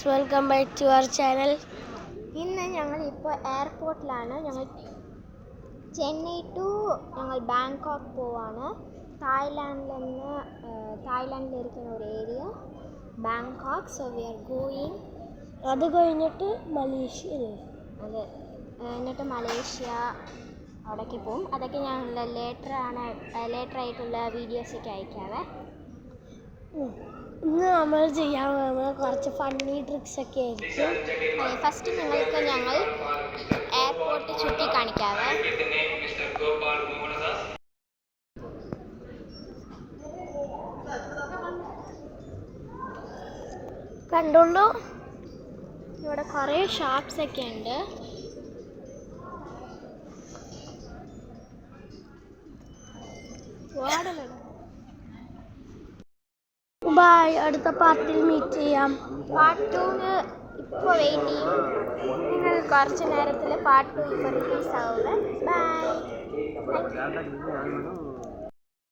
Welcome back to our channel. ഇന്ന് ഞങ്ങൾ ഇപ്പോൾ എയർപോർട്ടിലാണ്. ഞങ്ങൾ ചെന്നൈ ടു ബാങ്കോക്ക് പോവാണ്. തായ്ലാൻഡിലിരിക്കുന്ന ഒരു area Bangkok. So we are going. അത് കഴിഞ്ഞിട്ട് മലേഷ്യ. അത് എന്നിട്ട് മലേഷ്യ അവിടേക്ക് പോവും. അതൊക്കെ ഞങ്ങൾ ലേറ്ററായിട്ടുള്ള വീഡിയോസൊക്കെ അയക്കാവേ. ഇന്ന് നമ്മൾ ചെയ്യാൻ പോകുന്ന കുറച്ച് ഫണ്ണി ട്രിക്സ് ഒക്കെ ആയിരിക്കും. ഫസ്റ്റ് നിങ്ങൾക്ക് ഞങ്ങൾ എയർപോർട്ട് ചുറ്റി കാണിക്കാവേ. കണ്ടോളൂ, ഇവിടെ കുറേ ഷോപ്സ് ഒക്കെ ഉണ്ട്. ബൈ. അടുത്ത പാർട്ടിൽ മീറ്റ് ചെയ്യാം. പാർട്ട് 2 ഇപ്പോൾ വെയിറ്റ് ചെയ്യും. നിങ്ങൾ കുറച്ച് നേരത്തിൽ പാർട്ട് 2 ഇപ്പോൾ റിലീസ് ആവുക. ബൈ.